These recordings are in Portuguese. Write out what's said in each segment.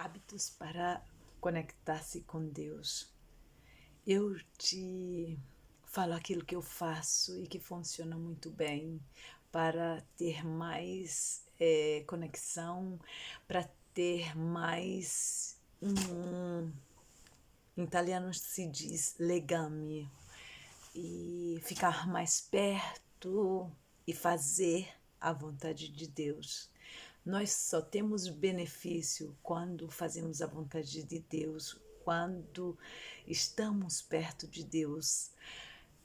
Hábitos para conectar-se com Deus. Eu te falo aquilo que eu faço e que funciona muito bem para ter mais conexão, para ter mais em italiano se diz legame, e ficar mais perto e fazer a vontade de Deus. Nós só temos benefício quando fazemos a vontade de Deus, quando estamos perto de Deus.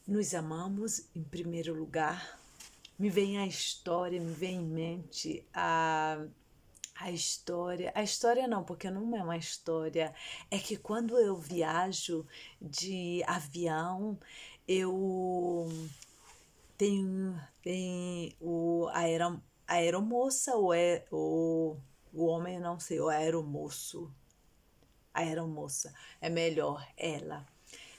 Nos amamos em primeiro lugar. Me vem a história, me vem em mente a história não, porque não é uma história, é que quando eu viajo de avião, eu tem a aeromoça ou é o homem, não sei, o aeromoço, a aeromoça, é melhor ela.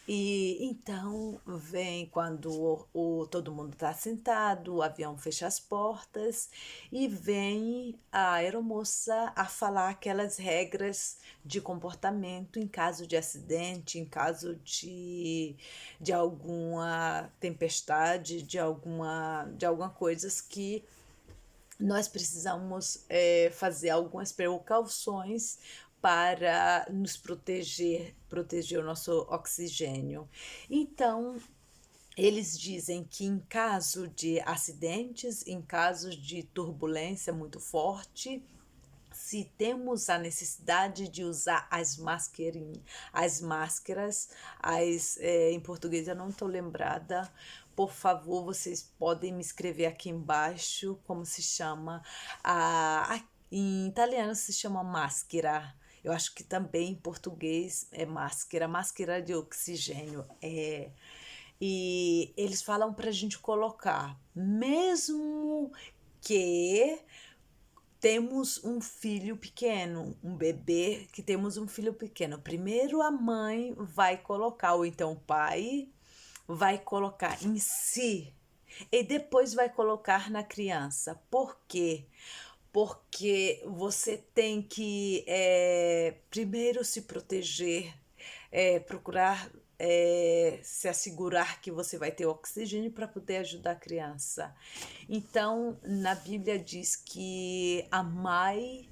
E então vem quando todo mundo está sentado, o avião fecha as portas e vem a aeromoça a falar aquelas regras de comportamento em caso de acidente, em caso de alguma tempestade, de alguma coisas que nós precisamos fazer algumas precauções para nos proteger o nosso oxigênio. Então, eles dizem que em caso de acidentes, em casos de turbulência muito forte, se temos a necessidade de usar as máscaras, em português eu não estou lembrada, por favor, vocês podem me escrever aqui embaixo como se chama. Em italiano se chama máscara. Eu acho que também em português é máscara de oxigênio. E eles falam para a gente colocar, mesmo que temos um filho pequeno, um bebê que temos um filho pequeno. Primeiro a mãe vai colocar, ou então o pai vai colocar em si e depois vai colocar na criança. Por quê? Porque você tem que primeiro se proteger, procurar se assegurar que você vai ter oxigênio para poder ajudar a criança. Então, na Bíblia diz que amai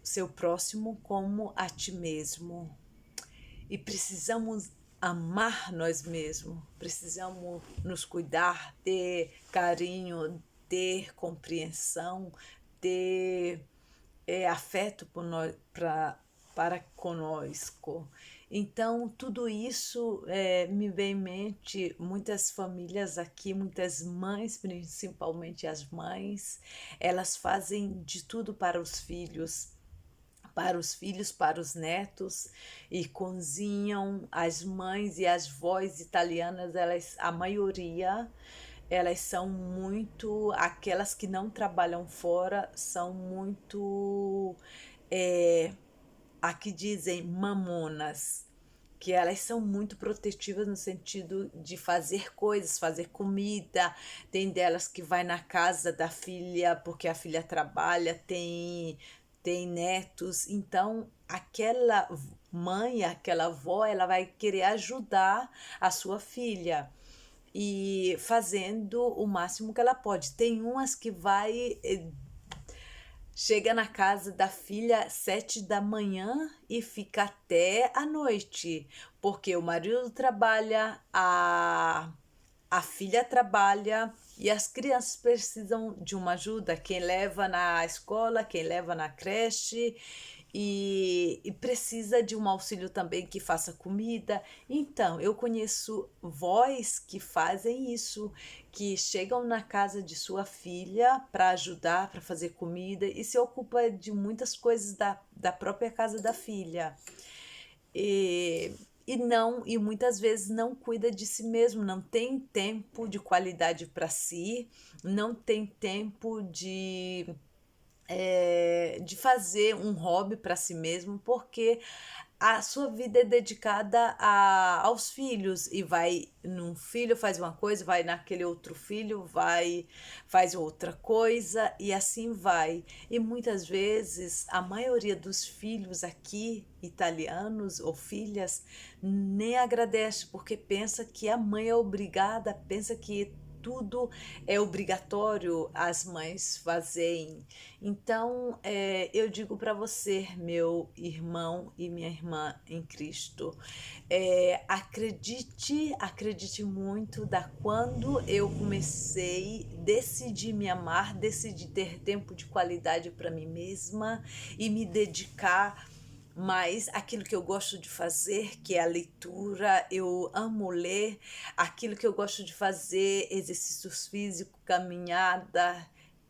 seu próximo como a ti mesmo. E precisamos amar nós mesmos, precisamos nos cuidar, ter carinho, ter compreensão, ter afeto por nós, para conosco. Então, tudo isso me vem em mente, muitas famílias aqui, muitas mães, principalmente as mães, elas fazem de tudo para os filhos, para os netos, e cozinham. As mães e as vós italianas, a maioria, elas são muito, aquelas que não trabalham fora, são muito, aqui dizem mamonas, que elas são muito protetivas no sentido de fazer coisas, fazer comida. Tem delas que vai na casa da filha porque a filha trabalha, tem netos. Então, aquela mãe, aquela avó, ela vai querer ajudar a sua filha e fazendo o máximo que ela pode. Tem umas que vai chega na casa da filha às 7 da manhã e fica até a noite, porque o marido trabalha, a filha trabalha e as crianças precisam de uma ajuda. Quem leva na escola, quem leva na creche, e precisa de um auxílio também que faça comida. Então, eu conheço vós que fazem isso, que chegam na casa de sua filha para ajudar, para fazer comida e se ocupa de muitas coisas da própria casa da filha. E muitas vezes não cuida de si mesmo, não tem tempo de qualidade para si, não tem tempo de fazer um hobby para si mesmo, porque a sua vida é dedicada aos filhos e vai num filho faz uma coisa, vai naquele outro filho, vai faz outra coisa e assim vai. E muitas vezes a maioria dos filhos aqui italianos ou filhas nem agradece porque pensa que a mãe é obrigada, pensa que tudo é obrigatório as mães fazerem. Então, eu digo para você, meu irmão e minha irmã em Cristo, acredite muito da quando eu comecei, decidi me amar, decidi ter tempo de qualidade para mim mesma e me dedicar mas aquilo que eu gosto de fazer, que é a leitura, eu amo ler, aquilo que eu gosto de fazer, exercícios físicos, caminhada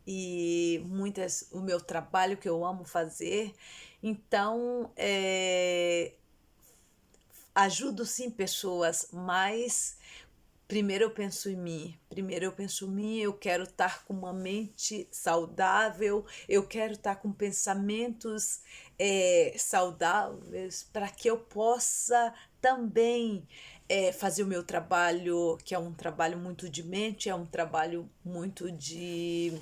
e muitas o meu trabalho que eu amo fazer. Então, ajudo sim pessoas, mas primeiro eu penso em mim. Primeiro eu penso em mim, eu quero estar com uma mente saudável, eu quero estar com pensamentos saudáveis para que eu possa também fazer o meu trabalho, que é um trabalho muito de mente, é um trabalho muito de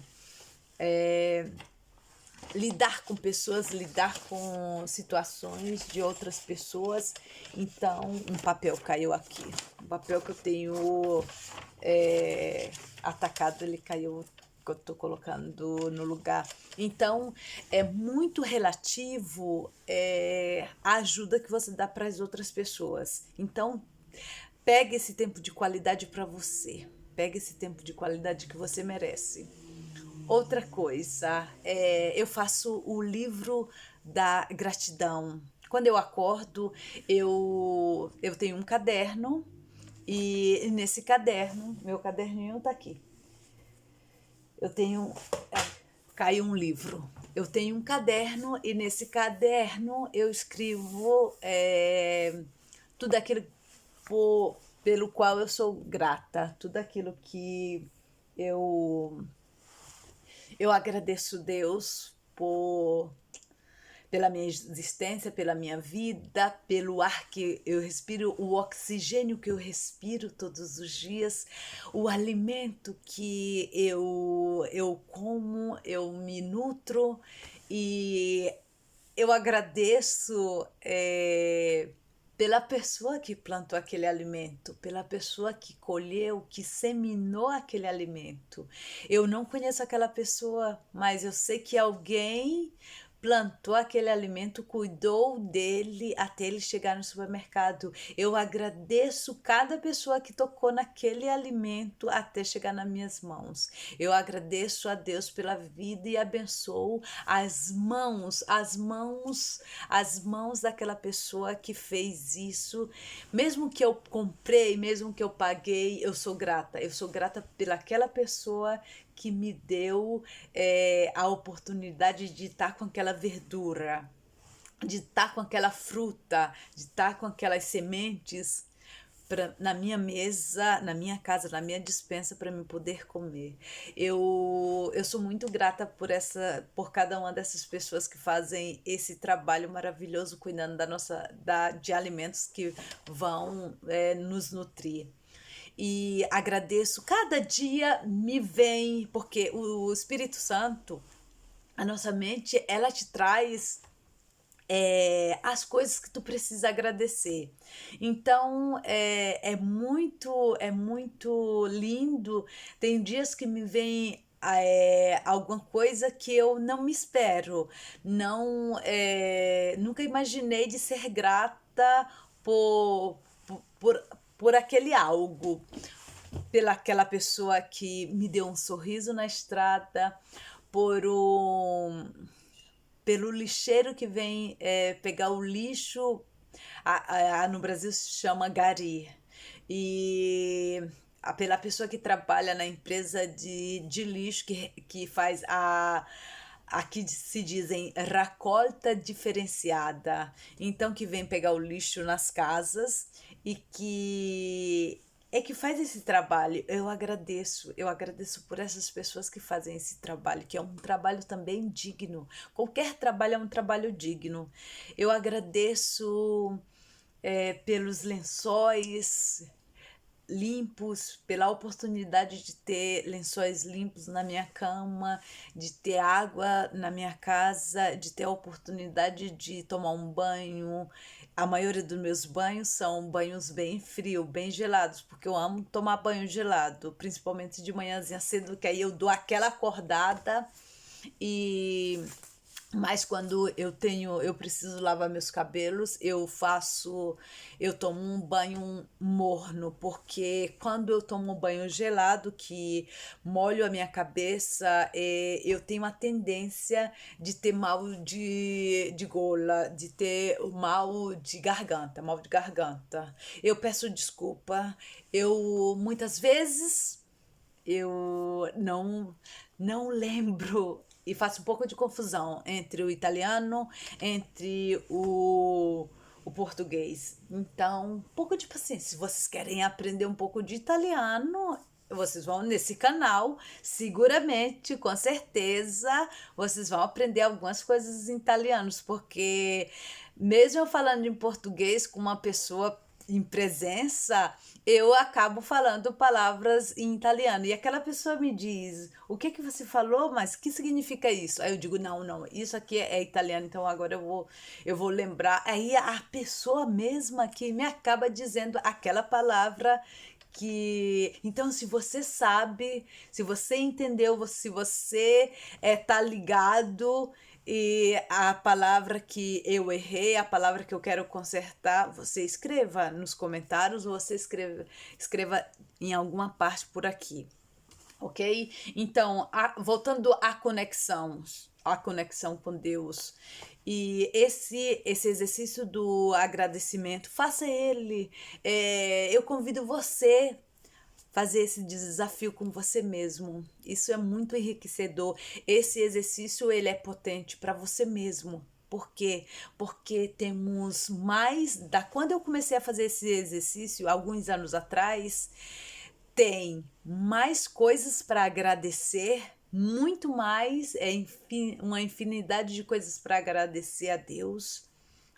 lidar com pessoas, lidar com situações de outras pessoas. Então, um papel caiu aqui. Um papel que eu tenho atacado, ele caiu que eu estou colocando no lugar. Então, é muito relativo a ajuda que você dá para as outras pessoas. Então, pegue esse tempo de qualidade para você. Pegue esse tempo de qualidade que você merece. Outra coisa, eu faço o livro da gratidão. Quando eu acordo, eu tenho um caderno e nesse caderno, meu caderninho tá aqui. Eu tenho. Caiu um livro. Eu tenho um caderno e nesse caderno eu escrevo tudo aquilo pelo qual eu sou grata, tudo aquilo que eu eu agradeço Deus pela minha existência, pela minha vida, pelo ar que eu respiro, o oxigênio que eu respiro todos os dias, o alimento que eu como, eu me nutro e eu agradeço pela pessoa que plantou aquele alimento, pela pessoa que colheu, que seminou aquele alimento. Eu não conheço aquela pessoa, mas eu sei que alguém plantou aquele alimento, cuidou dele até ele chegar no supermercado. Eu agradeço cada pessoa que tocou naquele alimento até chegar nas minhas mãos. Eu agradeço a Deus pela vida e abençoo as mãos daquela pessoa que fez isso. Mesmo que eu comprei, mesmo que eu paguei, eu sou grata. Eu sou grata pelaquela pessoa que me deu a oportunidade de estar com aquela verdura, de estar com aquela fruta, de estar com aquelas sementes na minha mesa, na minha casa, na minha despensa para me poder comer. Eu sou muito grata por cada uma dessas pessoas que fazem esse trabalho maravilhoso cuidando de alimentos que vão nos nutrir e agradeço. Cada dia me vem, porque o Espírito Santo, a nossa mente, ela te traz as coisas que tu precisa agradecer. Então é muito lindo. Tem dias que me vem alguma coisa que eu não me espero. Não, nunca imaginei de ser grata por, por, por aquele algo, pela aquela pessoa que me deu um sorriso na estrada, por um pelo lixeiro que vem pegar o lixo, no Brasil se chama gari, e pela pessoa que trabalha na empresa de lixo que faz aqui se dizem recolta diferenciada, então que vem pegar o lixo nas casas e que é que faz esse trabalho. Eu agradeço por essas pessoas que fazem esse trabalho, que é um trabalho também digno. Qualquer trabalho é um trabalho digno. Eu agradeço pelos lençóis limpos, pela oportunidade de ter lençóis limpos na minha cama, de ter água na minha casa, de ter a oportunidade de tomar um banho. A maioria dos meus banhos são banhos bem frios, bem gelados, porque eu amo tomar banho gelado, principalmente de manhãzinha cedo, que aí eu dou aquela acordada e mas quando eu preciso lavar meus cabelos, eu tomo um banho morno, porque quando eu tomo um banho gelado, que molho a minha cabeça, eu tenho a tendência de ter mal de gola, de ter mal de garganta. Eu peço desculpa, muitas vezes eu não lembro e faço um pouco de confusão entre o italiano, entre o português. Então, um pouco de paciência. Se vocês querem aprender um pouco de italiano, vocês vão nesse canal, seguramente, com certeza, vocês vão aprender algumas coisas em italianos, porque mesmo eu falando em português com uma pessoa em presença, eu acabo falando palavras em italiano. E aquela pessoa me diz: o que que você falou? Mas que significa isso? Aí eu digo: não, não, isso aqui é italiano, então agora eu vou lembrar. Aí a pessoa mesma que me acaba dizendo aquela palavra que então se você sabe, se você entendeu, se você tá ligado e a palavra que eu errei, a palavra que eu quero consertar, você escreva nos comentários ou você escreva em alguma parte por aqui, ok? Então, voltando à conexão com Deus. E esse exercício do agradecimento, faça ele. Eu convido você fazer esse desafio com você mesmo. Isso é muito enriquecedor. Esse exercício ele é potente para você mesmo. Por quê? Porque temos mais da quando eu comecei a fazer esse exercício alguns anos atrás, tem mais coisas para agradecer, muito mais, uma infinidade de coisas para agradecer a Deus,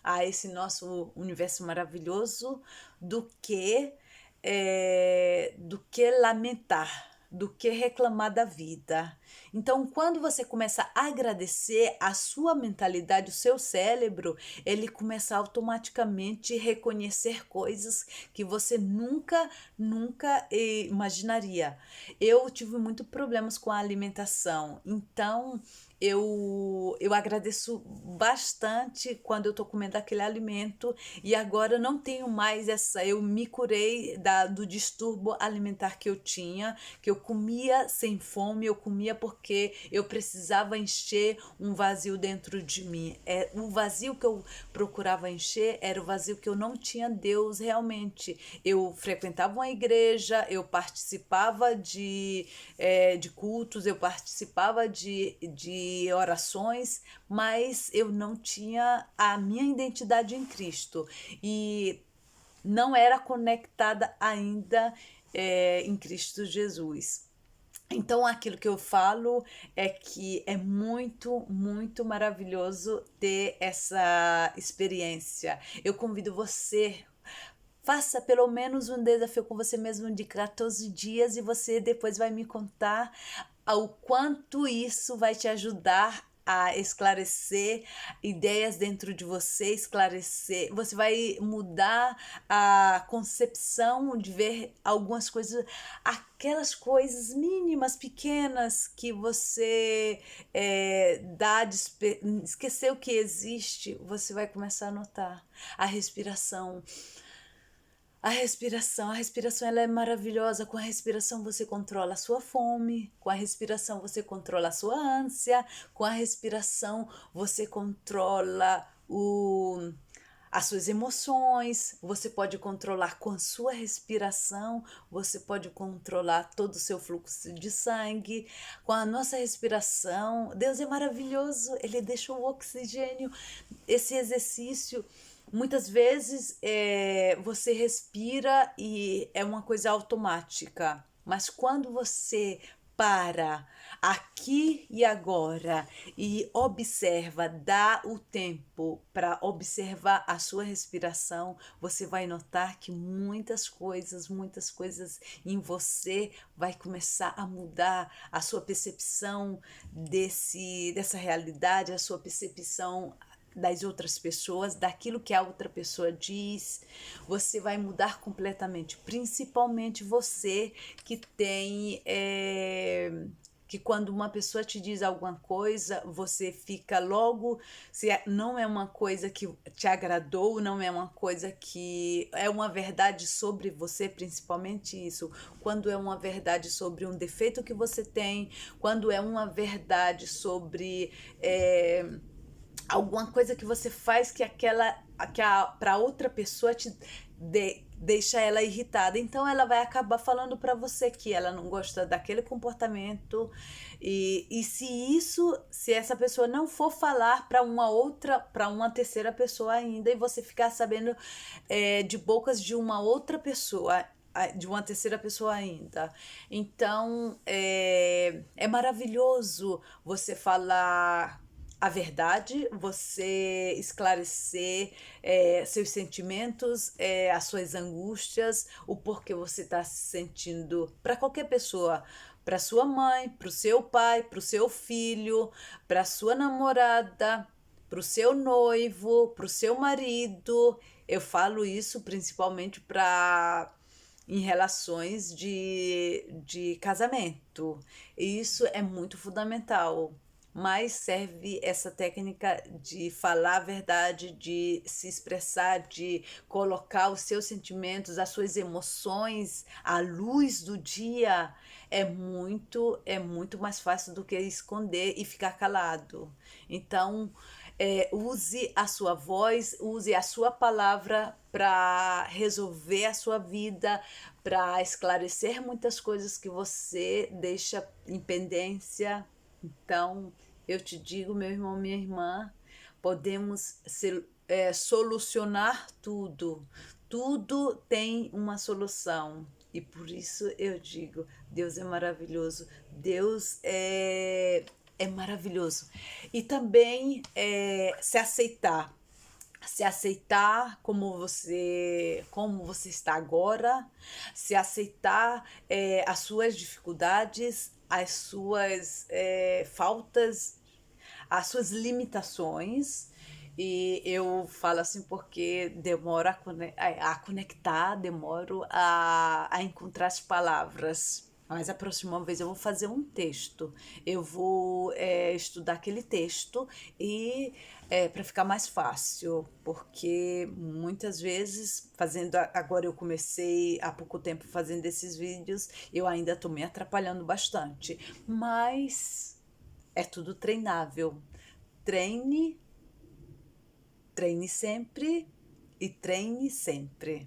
a esse nosso universo maravilhoso, do que lamentar, do que reclamar da vida. Então, quando você começa a agradecer, a sua mentalidade, o seu cérebro, ele começa automaticamente a reconhecer coisas que você nunca imaginaria. Eu tive muito problemas com a alimentação, então eu agradeço bastante quando eu tô comendo aquele alimento e agora eu não tenho mais eu me curei do distúrbio alimentar que eu tinha, que eu comia sem fome, eu comia porque eu precisava encher um vazio dentro de mim. O vazio que eu procurava encher era o vazio que eu não tinha Deus realmente. Eu frequentava uma igreja, eu participava de cultos, eu participava de orações, mas eu não tinha a minha identidade em Cristo e não era conectada ainda em Cristo Jesus. Então, aquilo que eu falo é que é muito, muito maravilhoso ter essa experiência. Eu convido você. Faça pelo menos um desafio com você mesmo de 14 dias e você depois vai me contar o quanto isso vai te ajudar a esclarecer ideias dentro de você, você vai mudar a concepção de ver algumas coisas, aquelas coisas mínimas, pequenas que você esqueceu que existe, você vai começar a notar a respiração. A respiração ela é maravilhosa. Com a respiração você controla a sua fome, com a respiração você controla a sua ânsia, com a respiração você controla as suas emoções, você pode controlar com a sua respiração, você pode controlar todo o seu fluxo de sangue. Com a nossa respiração, Deus é maravilhoso, Ele deixa o oxigênio, esse exercício Muitas vezes você respira e é uma coisa automática, mas quando você para aqui e agora e observa, dá o tempo para observar a sua respiração, você vai notar que muitas coisas em você vai começar a mudar a sua percepção dessa realidade, a sua percepção das outras pessoas, daquilo que a outra pessoa diz, você vai mudar completamente, principalmente você que tem que quando uma pessoa te diz alguma coisa, você fica logo, se não é uma coisa que te agradou, não é uma coisa que é uma verdade sobre você, principalmente isso, quando é uma verdade sobre um defeito que você tem, quando é uma verdade sobre alguma coisa que você faz que para outra pessoa deixa ela irritada. Então ela vai acabar falando para você que ela não gosta daquele comportamento. E se essa pessoa não for falar para uma terceira pessoa ainda, e você ficar sabendo de bocas de uma outra pessoa, de uma terceira pessoa ainda. Então, é maravilhoso você falar a verdade, você esclarecer seus sentimentos, as suas angústias, o porquê você está se sentindo para qualquer pessoa, para sua mãe, para o seu pai, para o seu filho, para sua namorada, para o seu noivo, para o seu marido. Eu falo isso principalmente para em relações de casamento. E isso é muito fundamental. Mas serve essa técnica de falar a verdade, de se expressar, de colocar os seus sentimentos, as suas emoções à luz do dia. É muito mais fácil do que esconder e ficar calado. Então, use a sua voz, use a sua palavra para resolver a sua vida, para esclarecer muitas coisas que você deixa em pendência. Então, eu te digo, meu irmão, minha irmã, podemos solucionar tudo. Tudo tem uma solução. E por isso eu digo, Deus é maravilhoso. Deus é maravilhoso. E também se aceitar como você está agora, se aceitar as suas dificuldades, as suas faltas, as suas limitações. E eu falo assim porque demoro a conectar, demoro a encontrar as palavras. Mas a próxima vez eu vou fazer um texto. Eu vou estudar aquele texto e para ficar mais fácil, porque muitas vezes agora eu comecei há pouco tempo fazendo esses vídeos, eu ainda estou me atrapalhando bastante, mas é tudo treinável. Treine, treine sempre e treine sempre.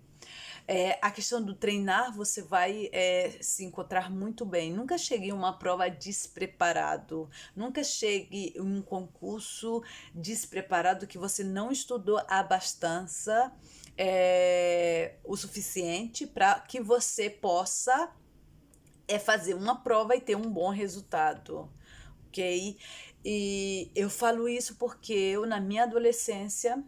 A questão do treinar, você vai se encontrar muito bem. Nunca chegue em uma prova despreparado. Nunca chegue em um concurso despreparado que você não estudou a abastança o suficiente para que você possa fazer uma prova e ter um bom resultado. Ok? E eu falo isso porque eu, na minha adolescência,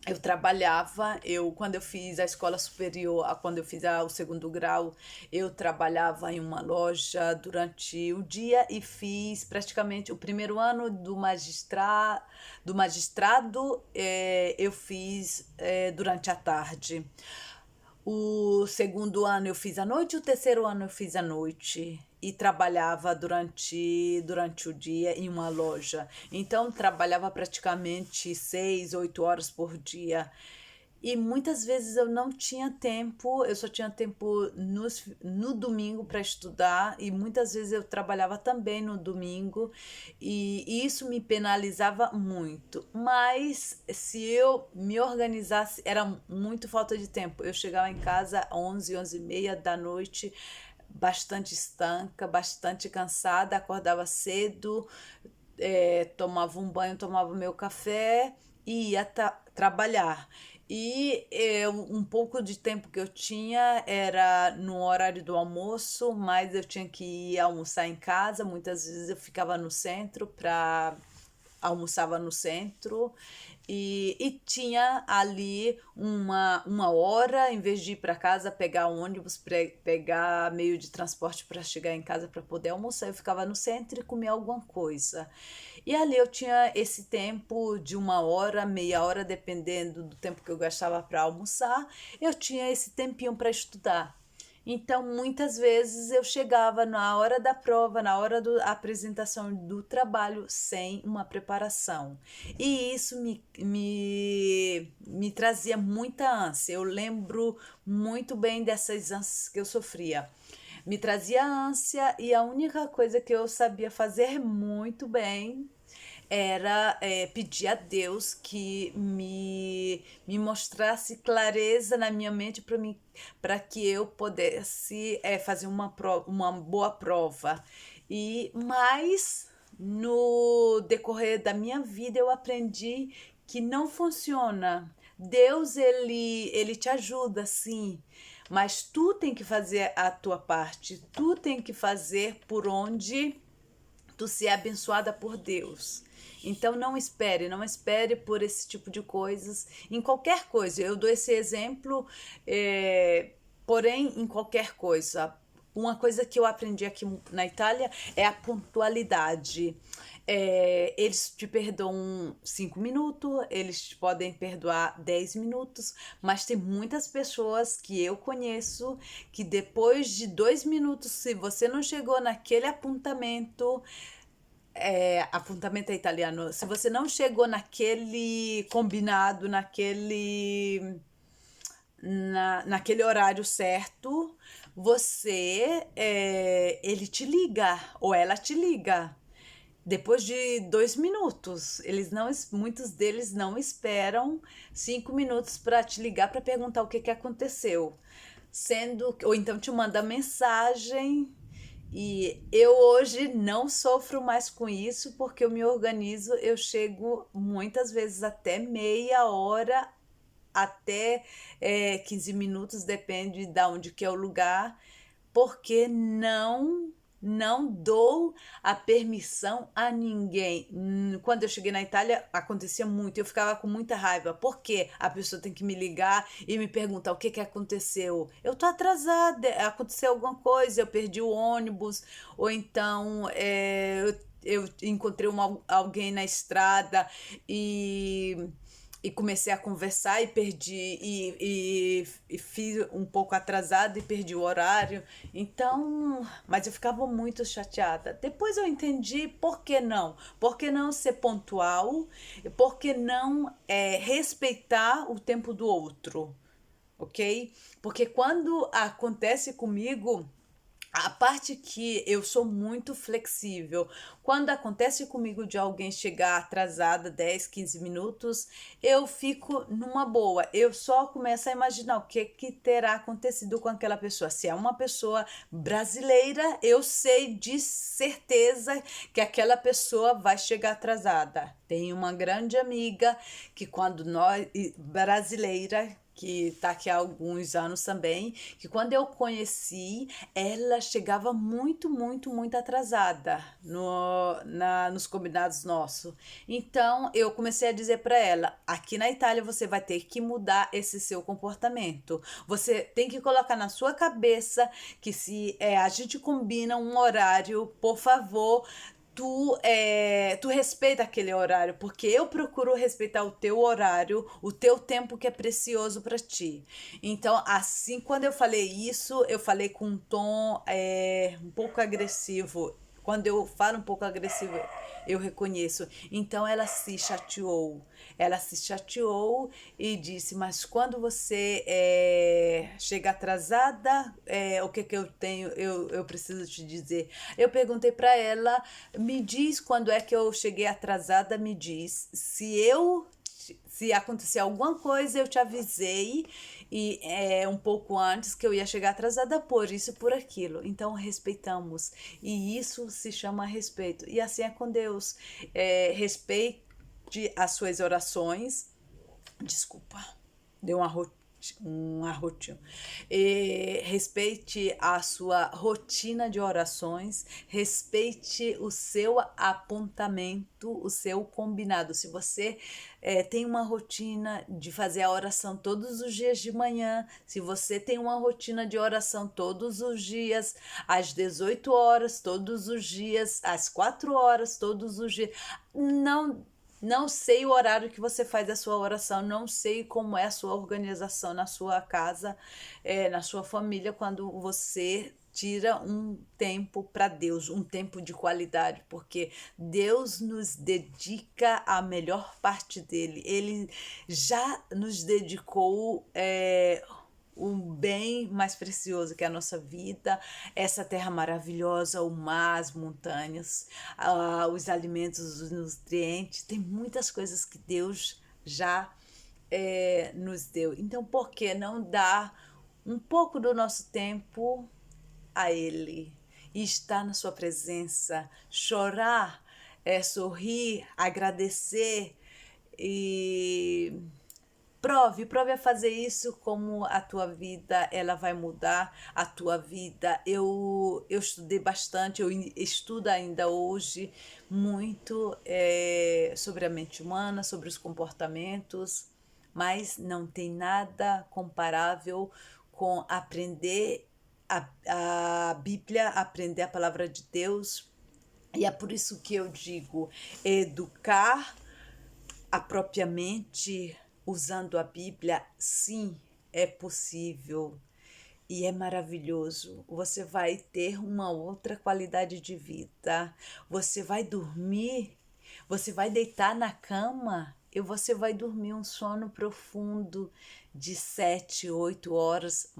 eu trabalhava, quando eu fiz a escola superior, quando eu fiz o segundo grau, eu trabalhava em uma loja durante o dia e fiz praticamente o primeiro ano do magistrado, eu fiz durante a tarde. O segundo ano eu fiz à noite, o terceiro ano eu fiz à noite e trabalhava durante o dia em uma loja. Então, trabalhava praticamente 6, 8 horas por dia. E muitas vezes eu não tinha tempo, eu só tinha tempo no domingo para estudar, e muitas vezes eu trabalhava também no domingo, e isso me penalizava muito. Mas se eu me organizasse, era muito falta de tempo. Eu chegava em casa às 11, 11h30 da noite, bastante estanca, bastante cansada, acordava cedo, tomava um banho, tomava meu café e ia trabalhar. E um pouco de tempo que eu tinha era no horário do almoço, mas eu tinha que ir almoçar em casa. Muitas vezes eu ficava no centro para almoçava no centro e tinha ali uma hora, em vez de ir para casa, pegar ônibus, pegar meio de transporte para chegar em casa para poder almoçar, eu ficava no centro e comia alguma coisa. E ali eu tinha esse tempo de uma hora, meia hora, dependendo do tempo que eu gastava para almoçar, eu tinha esse tempinho para estudar. Então, muitas vezes eu chegava na hora da prova, na hora da apresentação do trabalho, sem uma preparação. E isso me trazia muita ânsia. Eu lembro muito bem dessas ânsias que eu sofria. Me trazia ânsia e a única coisa que eu sabia fazer muito bem era pedir a Deus que me mostrasse clareza na minha mente para que eu pudesse fazer uma boa prova. Mas no decorrer da minha vida eu aprendi que não funciona. Deus, ele te ajuda, sim, mas tu tem que fazer a tua parte, tu tem que fazer por onde tu ser abençoada por Deus. Então não espere por esse tipo de coisas, em qualquer coisa. Eu dou esse exemplo, porém, em qualquer coisa. Uma coisa que eu aprendi aqui na Itália é a pontualidade. Eles te perdoam 5 minutos, eles te podem perdoar 10 minutos, mas tem muitas pessoas que eu conheço que depois de 2 minutos, se você não chegou naquele apontamento, apontamento é italiano, se você não chegou naquele combinado, naquele horário certo, ele te liga ou ela te liga. Depois de 2 minutos, muitos deles não esperam 5 minutos para te ligar para perguntar o que aconteceu. Ou então te manda mensagem. E eu hoje não sofro mais com isso porque eu me organizo, eu chego muitas vezes até meia hora, até 15 minutos, depende de onde que é o lugar, porque não dou a permissão a ninguém. Quando eu cheguei na Itália, acontecia muito, eu ficava com muita raiva, porque a pessoa tem que me ligar e me perguntar o que aconteceu. Eu tô atrasada, aconteceu alguma coisa, eu perdi o ônibus, ou então eu encontrei alguém na estrada e comecei a conversar e perdi e fiz um pouco atrasado e perdi o horário. Então, mas eu ficava muito chateada. Depois eu entendi por que não. Por que não ser pontual? Por que não respeitar o tempo do outro? Ok? Porque quando acontece comigo, a parte que eu sou muito flexível. Quando acontece comigo de alguém chegar atrasada 10, 15 minutos, eu fico numa boa. Eu só começo a imaginar o que terá acontecido com aquela pessoa. Se é uma pessoa brasileira, eu sei de certeza que aquela pessoa vai chegar atrasada. Tenho uma grande amiga que quando nós, brasileira, que está aqui há alguns anos também, que quando eu conheci, ela chegava muito, muito, muito atrasada nos combinados nossos. Então, eu comecei a dizer para ela, aqui na Itália você vai ter que mudar esse seu comportamento. Você tem que colocar na sua cabeça que se a gente combina um horário, por favor, tu respeita aquele horário, porque eu procuro respeitar o teu horário, o teu tempo que é precioso para ti. Então, assim, quando eu falei isso, eu falei com um tom um pouco agressivo. Quando eu falo um pouco agressivo, eu reconheço. Então ela se chateou. Ela se chateou e disse: Mas quando você chega atrasada, o que eu tenho? Eu preciso te dizer. Eu perguntei para ela: Me diz quando é que eu cheguei atrasada, me diz. Se acontecer alguma coisa, eu te avisei e um pouco antes que eu ia chegar atrasada por isso, por aquilo. Então, respeitamos. E isso se chama respeito. E assim é com Deus. Respeito respeite as suas orações. Desculpa, deu um arrotinho. Respeite a sua rotina de orações, respeite o seu apontamento, o seu combinado. Se você tem uma rotina de fazer a oração todos os dias de manhã, se você tem uma rotina de oração todos os dias, às 18 horas, todos os dias, às 4 horas, todos os dias, não sei o horário que você faz a sua oração, não sei como é a sua organização na sua casa, na sua família, quando você tira um tempo para Deus, um tempo de qualidade, porque Deus nos dedica a melhor parte dele. Ele já nos dedicou o bem mais precioso que é a nossa vida, essa terra maravilhosa, o mar, as montanhas, os alimentos, os nutrientes, tem muitas coisas que Deus já nos deu. Então, por que não dar um pouco do nosso tempo a Ele e estar na sua presença, chorar, sorrir, agradecer e prove a fazer isso, como a tua vida ela vai mudar a tua vida. Eu estudei bastante, eu estudo ainda hoje muito sobre a mente humana, sobre os comportamentos, mas não tem nada comparável com aprender a Bíblia, aprender a palavra de Deus. E é por isso que eu digo, educar a própria mente usando a Bíblia, sim, é possível e é maravilhoso. Você vai ter uma outra qualidade de vida. Você vai dormir, você vai deitar na cama e você vai dormir um sono profundo de 7, 8 horas.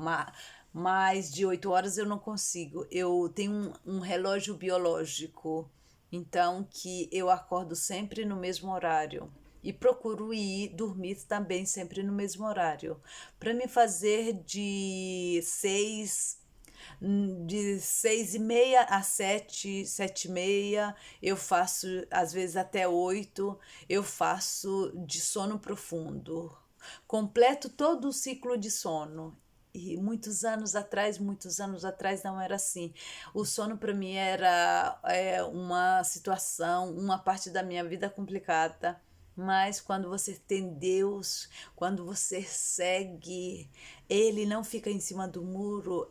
Mais de 8 horas eu não consigo. Eu tenho um relógio biológico, então que eu acordo sempre no mesmo horário. E procuro ir dormir também sempre no mesmo horário. Para me fazer de 6h30 a 7, 7h30, eu faço às vezes até 8, eu faço de sono profundo. Completo todo o ciclo de sono. E muitos anos atrás não era assim. O sono para mim era uma situação, uma parte da minha vida complicada. Mas quando você tem Deus, quando você segue, Ele não fica em cima do muro.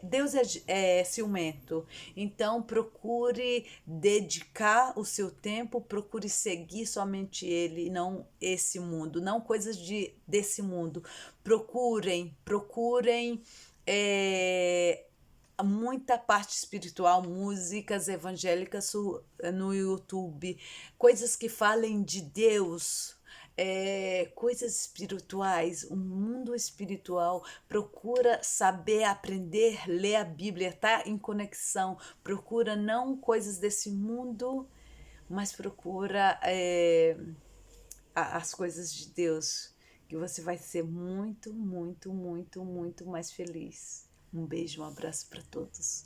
Deus é ciumento. Então procure dedicar o seu tempo, procure seguir somente Ele, não esse mundo, não coisas desse mundo. Procurem muita parte espiritual, músicas evangélicas no YouTube, coisas que falem de Deus, coisas espirituais, um mundo espiritual. Procura saber, aprender, ler a Bíblia, tá em conexão. Procura não coisas desse mundo, mas procura as coisas de Deus, que você vai ser muito, muito, muito, muito mais feliz. Um beijo, um abraço para todos.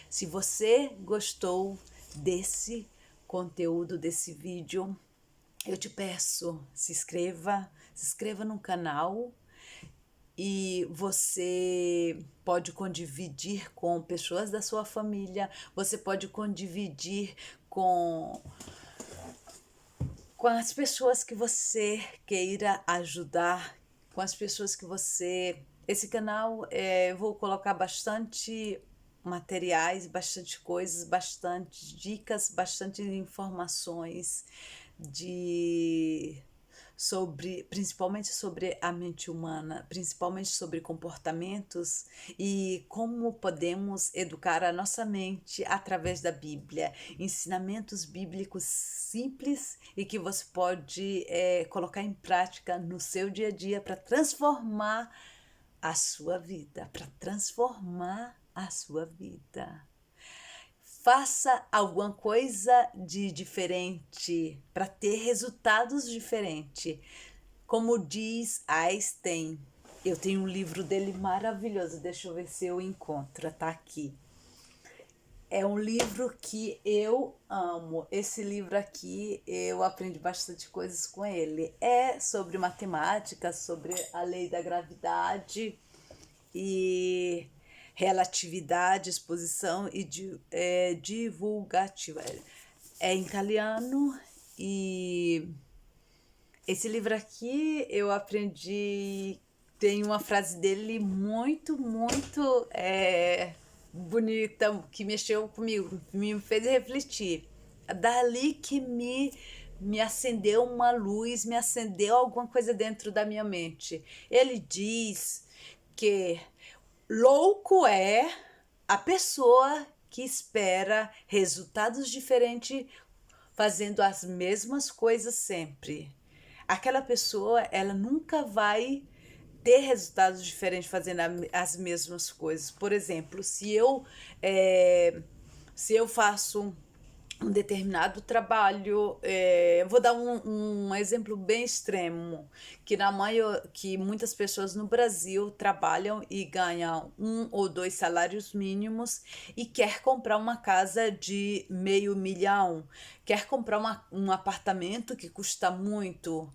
Se você gostou desse conteúdo, desse vídeo, eu te peço, se inscreva no canal e você pode condividir com pessoas da sua família, você pode condividir com as pessoas que você queira ajudar, com as pessoas que você... Esse canal eu vou colocar bastante materiais, bastante coisas, bastante dicas, bastante informações principalmente sobre a mente humana, principalmente sobre comportamentos e como podemos educar a nossa mente através da Bíblia. Ensinamentos bíblicos simples e que você pode colocar em prática no seu dia a dia para transformar a sua vida, Faça alguma coisa de diferente para ter resultados diferentes. Como diz Einstein, eu tenho um livro dele maravilhoso, deixa eu ver se eu encontro, tá aqui. É um livro que eu amo. Esse livro aqui, eu aprendi bastante coisas com ele. É sobre matemática, sobre a lei da gravidade e relatividade, exposição e divulgativa. É em italiano e esse livro aqui eu aprendi. Tem uma frase dele muito bonita, que mexeu comigo, me fez refletir. Dali que me acendeu uma luz, me acendeu alguma coisa dentro da minha mente. Ele diz que louco é a pessoa que espera resultados diferentes fazendo as mesmas coisas sempre. Aquela pessoa, ela nunca vai ter resultados diferentes fazendo as mesmas coisas. Por exemplo, se eu faço um determinado trabalho, vou dar um exemplo bem extremo, que muitas pessoas no Brasil trabalham e ganham 1 ou 2 salários mínimos e quer comprar uma casa de meio milhão, quer comprar um apartamento que custa muito.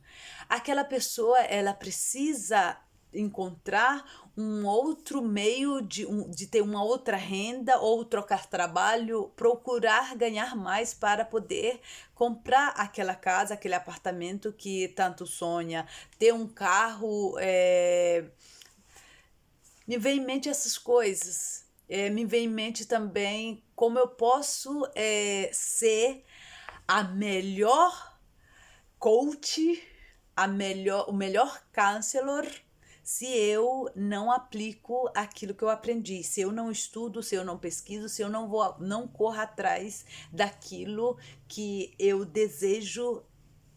Aquela pessoa, ela precisa encontrar um outro meio de ter uma outra renda ou trocar trabalho, procurar ganhar mais para poder comprar aquela casa, aquele apartamento que tanto sonha, ter um carro. Me vem em mente essas coisas. Me vem em mente também como eu posso ser a melhor coach, o melhor counselor, se eu não aplico aquilo que eu aprendi, se eu não estudo, se eu não pesquiso, se eu não corro atrás daquilo que eu desejo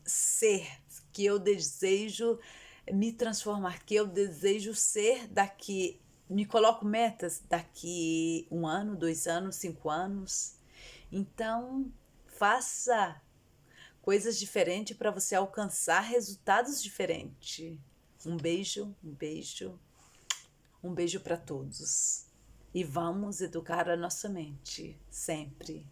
ser, que eu desejo me transformar, que eu desejo ser daqui, me coloco metas daqui 1 ano, 2 anos, 5 anos. Então, faça coisas diferentes para você alcançar resultados diferentes. Um beijo, um beijo, um beijo para todos. E vamos educar a nossa mente sempre.